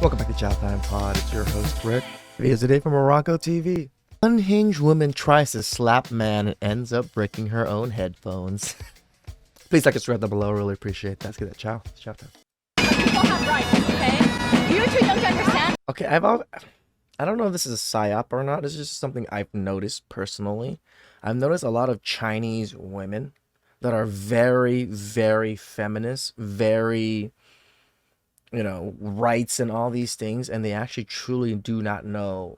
Welcome back to TheChowTimePod. It's your host, Rick. Videos today from Morocco TV. Unhinged woman tries to slap man and ends up breaking her own headphones. Please like and subscribe down below. Really appreciate that. Let's get that chow. It's chow time. People have rights, okay? You're too young to understand. Okay, I don't know if this is a psyop or not. This is just something I've noticed personally. I've noticed a lot of Chinese women that are very, very feminist, very, rights and all these things, and they actually truly do not know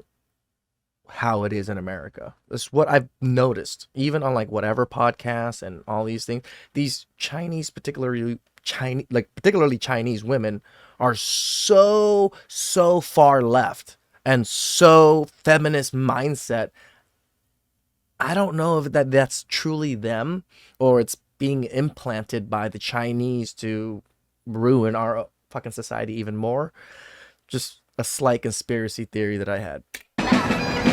how it is in America. That's what I've noticed, even on like whatever podcasts and all these things. These Chinese, particularly Chinese women, are so far left and so feminist mindset. I don't know if that's truly them or it's being implanted by the Chinese to ruin our fucking society even more. Just a slight conspiracy theory that I had. You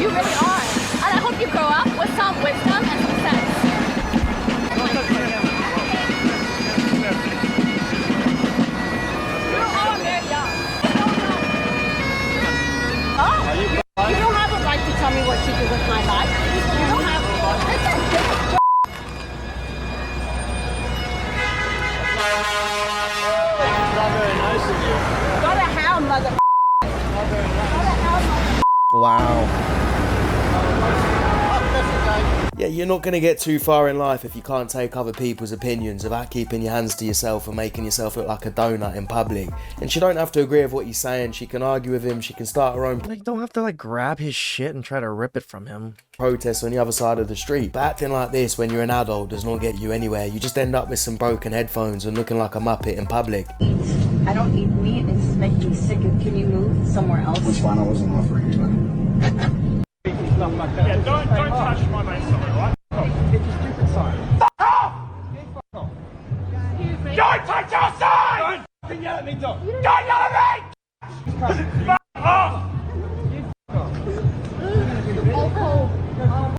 really are. And I hope you grow up with some wisdom and some sense. You are very young. Oh, you don't have a right to tell me what to do with my life. You don't have a right. Not very nice of you. Go to hell, mother. Not very nice. Wow. Yeah, you're not going to get too far in life if you can't take other people's opinions about keeping your hands to yourself and making yourself look like a donut in public. And she don't have to agree with what he's saying. She can argue with him. She can start her own Like, don't have to grab his shit and try to rip it from him. protests on the other side of the street. But acting like this when you're an adult does not get you anywhere. You just end up with some broken headphones and looking like a muppet in public. I don't eat meat. It's making me sick. Can you move somewhere else? Which one I wasn't offering you, man. Yeah, don't touch my main sign, alright? It's a stupid sign. Fuck off! Don't touch your sign! Don't yell at me, Doc. Don't yell at me! Fuck off!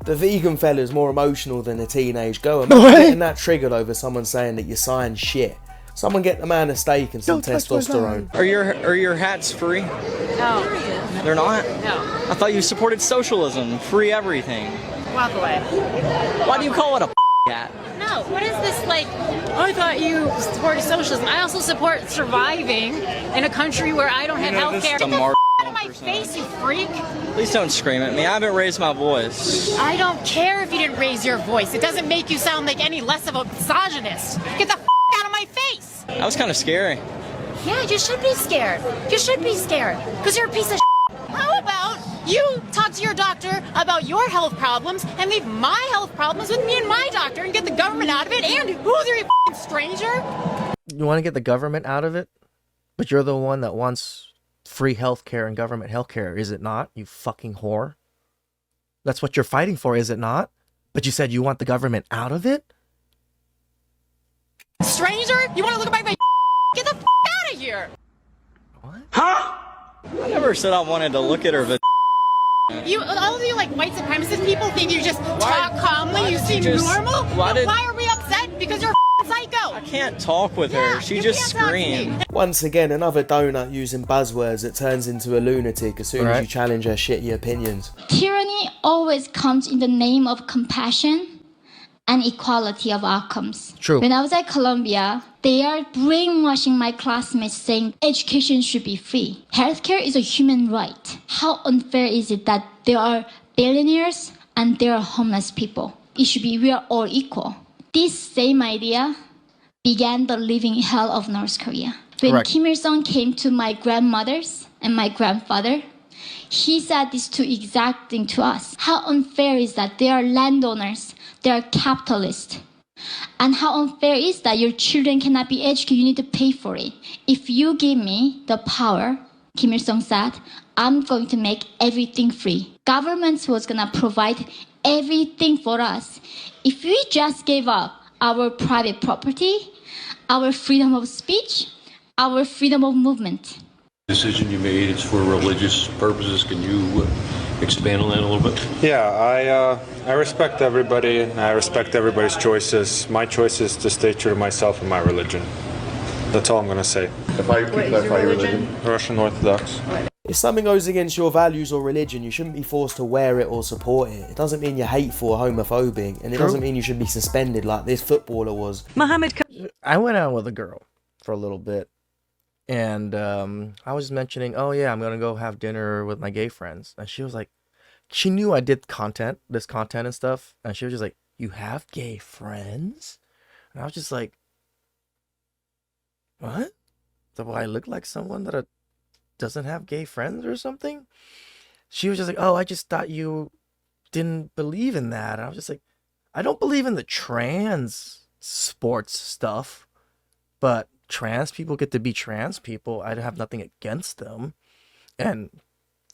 The vegan fella's more emotional than a teenage girl. Imagine getting that triggered over someone saying that your sign's shit. Someone get the man a steak and some testosterone. Are your hats free? No. They're not? No. I thought you supported socialism, free everything. Walk away. Why do you call it a hat? No. What is this like? I thought you supported socialism. I also support surviving in a country where I don't have health care. Get the out of my face, you freak! Please don't scream at me. I haven't raised my voice. I don't care if you didn't raise your voice. It doesn't make you sound like any less of a misogynist. Get the out of my face! That was kind of scary. Yeah, you should be scared. You should be scared. Because you're a piece of How about you talk to your doctor about your health problems and leave my health problems with me and my doctor and get the government out of it? And who's your stranger? You want to get the government out of it? But you're the one that wants free healthcare and government healthcare, is it not? You fucking whore. That's what you're fighting for, is it not? But you said you want the government out of it? Stranger? You want to look at my Get the out of here! What? Huh? I never said I wanted to look at her, but All of you like white supremacist people think you just talk calmly, you seem normal? Why are we upset? Because you're a psycho! I can't talk with Yeah, her. She you just can't talk to me. screamed. Once again, another donut using buzzwords that turns into a lunatic as soon as Right. you challenge her shitty opinions. Tyranny always comes in the name of compassion and equality of outcomes. True. When I was at Columbia, they are brainwashing my classmates saying education should be free. Healthcare is a human right. How unfair is it that there are billionaires and there are homeless people? It should be we are all equal. This same idea began the living hell of North Korea. When Correct. Kim Il-sung came to my grandmother's and my grandfather, he said this to exact thing to us. How unfair is that they are landowners, they are capitalists. And how unfair is that your children cannot be educated, you need to pay for it. If you give me the power, Kim Il-sung said, I'm going to make everything free. Government was gonna provide everything for us. If we just gave up our private property, our freedom of speech, our freedom of movement. Decision you made, it's for religious purposes. Can you expand on that a little bit? Yeah, I respect everybody, and I respect everybody's choices. My choice is to stay true to myself and my religion. That's all I'm going to say. If I could clarify your religion. Russian Orthodox. If something goes against your values or religion, you shouldn't be forced to wear it or support it. It doesn't mean you're hateful or homophobic, and it doesn't mean you should be suspended like this footballer was. I went out with a girl for a little bit, and I was mentioning, oh yeah, I'm gonna go have dinner with my gay friends, and she was like, she knew I did this content and stuff, and she was just like, you have gay friends? And I was just like, what? Do I look like someone that doesn't have gay friends or something? She was just like, oh, I just thought you didn't believe in that. And I was just like, I don't believe in the trans sports stuff, but trans people get to be trans people. I have nothing against them, and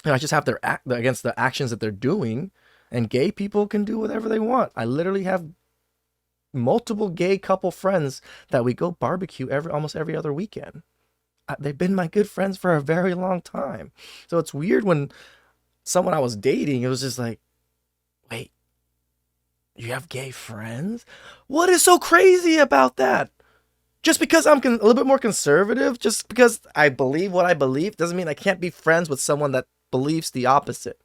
I just have against the actions that they're doing. And gay people can do whatever they want. I literally have multiple gay couple friends that we go barbecue almost every other weekend. They've been my good friends for a very long time. So it's weird when someone I was dating, it was just like, wait, you have gay friends? What is so crazy about that? Just because I'm a little bit more conservative, just because I believe what I believe, doesn't mean I can't be friends with someone that believes the opposite.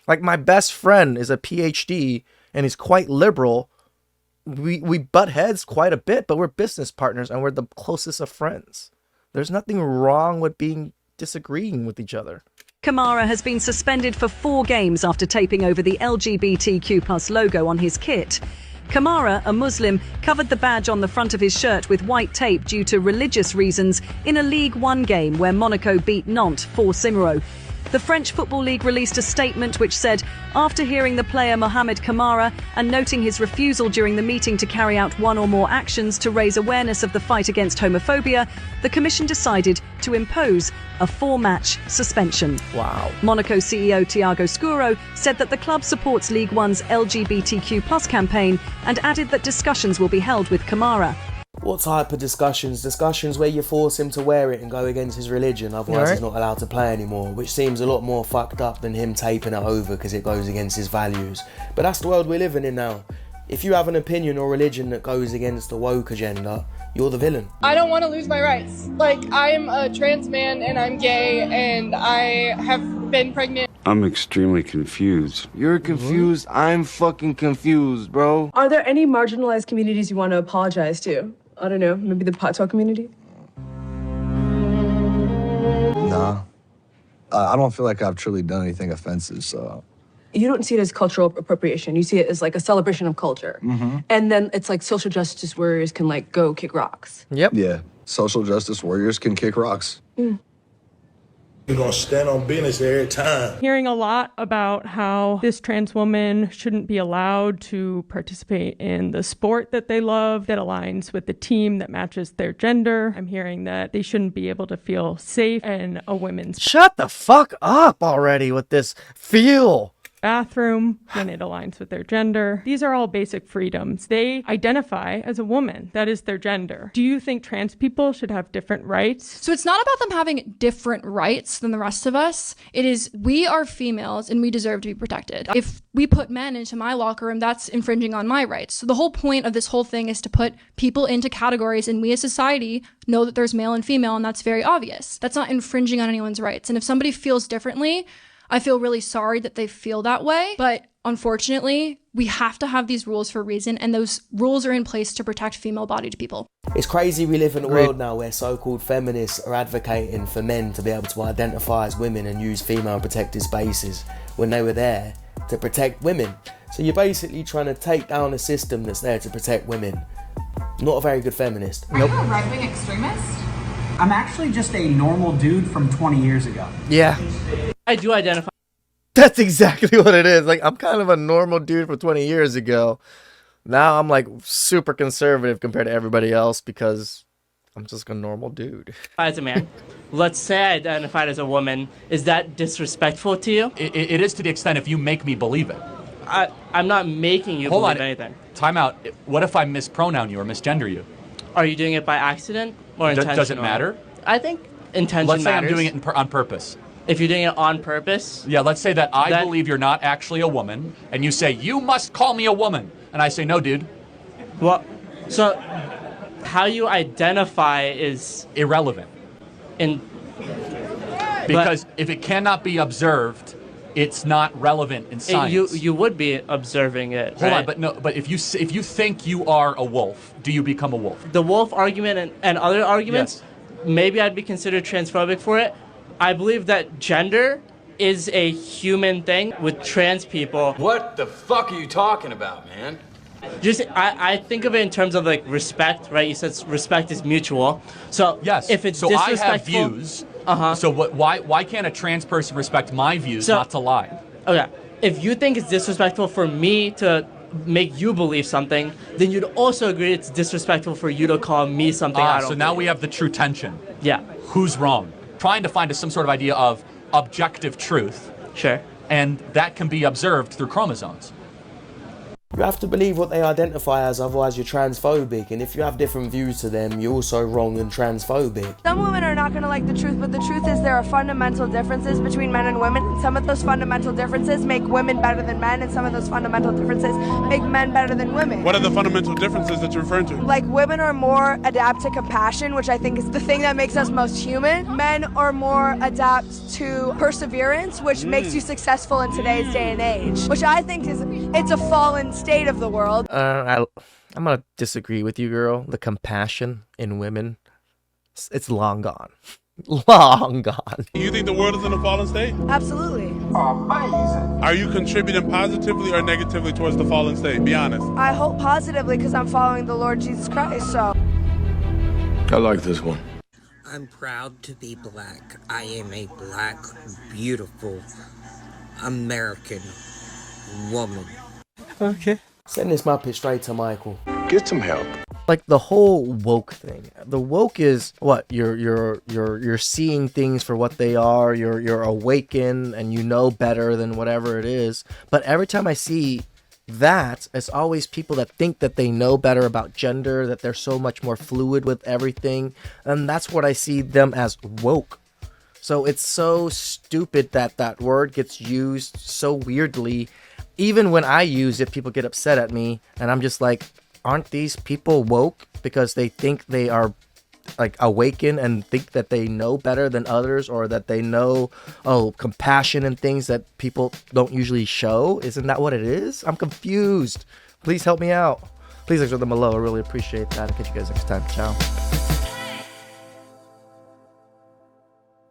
Like, my best friend is a PhD and he's quite liberal. We butt heads quite a bit, but we're business partners and we're the closest of friends. There's nothing wrong with disagreeing with each other. Kamara has been suspended for 4 games after taping over the LGBTQ+ logo on his kit. Kamara, a Muslim, covered the badge on the front of his shirt with white tape due to religious reasons in a League One game where Monaco beat Nantes 4-0. The French Football League released a statement which said, after hearing the player Mohamed Kamara and noting his refusal during the meeting to carry out one or more actions to raise awareness of the fight against homophobia, the commission decided to impose a 4-match suspension. Wow. Monaco CEO Thiago Scuro said that the club supports League One's LGBTQ+ campaign and added that discussions will be held with Kamara. What type of discussions? Discussions where you force him to wear it and go against his religion, otherwise he's not allowed to play anymore, which seems a lot more fucked up than him taping it over because it goes against his values. But that's the world we're living in now. If you have an opinion or religion that goes against the woke agenda, you're the villain. I don't want to lose my rights. Like, I'm a trans man and I'm gay and I have been pregnant. I'm extremely confused. You're confused? I'm fucking confused, bro. Are there any marginalized communities you want to apologize to? I don't know, maybe the Patois community? Nah. I don't feel like I've truly done anything offensive, so... You don't see it as cultural appropriation. You see it as like a celebration of culture. Mm-hmm. And then it's like social justice warriors can like go kick rocks. Yep. Yeah, social justice warriors can kick rocks. Mm. We're gonna stand on business every time. Hearing a lot about how this trans woman shouldn't be allowed to participate in the sport that they love, that aligns with the team that matches their gender. I'm hearing that they shouldn't be able to feel safe in a women's Shut the fuck up already with this feel. bathroom when it aligns with their gender. These are all basic freedoms. They identify as a woman. That is their gender. Do you think trans people should have different rights? So it's not about them having different rights than the rest of us. It is, we are females and we deserve to be protected. If we put men into my locker room, that's infringing on my rights. So the whole point of this whole thing is to put people into categories, and we as society know that there's male and female, and that's very obvious. That's not infringing on anyone's rights. And if somebody feels differently, I feel really sorry that they feel that way, but unfortunately, we have to have these rules for a reason, and those rules are in place to protect female-bodied people. It's crazy we live in a world now where so-called feminists are advocating for men to be able to identify as women and use female protected spaces when they were there to protect women. So you're basically trying to take down a system that's there to protect women. Not a very good feminist. Are you a right-wing extremist? I'm actually just a normal dude from 20 years ago. Yeah. I do identify. That's exactly what it is. Like, I'm kind of a normal dude from 20 years ago. Now I'm like super conservative compared to everybody else because I'm just a normal dude. As a man, let's say I identified as a woman. Is that disrespectful to you? It is to the extent if you make me believe it. I'm not making you believe anything. Time out. What if I mispronoun you or misgender you? Are you doing it by accident or intentional? Does it matter? I think intention Let's say matters. I'm doing it on purpose. If you're doing it on purpose? Yeah, let's say that I believe you're not actually a woman, and you say, you must call me a woman. And I say, no, dude. Well, so how you identify is... irrelevant. in Because if it cannot be observed, it's not relevant in science. you would be observing it. Hold right? on, but if you think you are a wolf, do you become a wolf? The wolf argument and other arguments, maybe I'd be considered transphobic for it. I believe that gender is a human thing with trans people. What the fuck are you talking about, man? I think of it in terms of like respect, right? You said respect is mutual. So yes, if it's so disrespectful, I have views. So why can't a trans person respect my views, not to lie? Okay, if you think it's disrespectful for me to make you believe something, then you'd also agree it's disrespectful for you to call me something I don't So now believe. we have the true tension. Yeah. Who's wrong? Trying to find some sort of idea of objective truth. Sure. And that can be observed through chromosomes. You have to believe what they identify as, otherwise you're transphobic, and if you have different views to them, you're also wrong and transphobic. Some women are not going to like the truth, but the truth is there are fundamental differences between men and women, and some of those fundamental differences make women better than men, and some of those fundamental differences make men better than women. What are the fundamental differences that you're referring to? Like, women are more adapt to compassion, which I think is the thing that makes us most human. Men are more adapt to perseverance, which makes you successful in today's day and age, which I think it's a fallen state of the world. I'm gonna disagree with you, girl. The compassion in women, it's long gone. Long gone. You think the world is in a fallen state? Absolutely. Amazing. Are you contributing positively or negatively towards the fallen state? Be honest. I hope positively because I'm following the Lord Jesus Christ, so. I like this one. I'm proud to be black. I am a black, beautiful American woman. Okay. Send this Muppet straight to Michael. Get some help. Like the whole woke thing. The woke is what? You're seeing things for what they are. You're awakened and you know better than whatever it is. But every time I see that, it's always people that think that they know better about gender, that they're so much more fluid with everything, and that's what I see them as woke. So it's so stupid that that word gets used so weirdly. Even when I use it, people get upset at me, and I'm just like, aren't these people woke because they think they are like awakened and think that they know better than others, or that they know compassion and things that people don't usually show? Isn't that what it is? I'm confused. Please help me out. Please answer them below. I really appreciate that. I'll catch you guys next time. Ciao.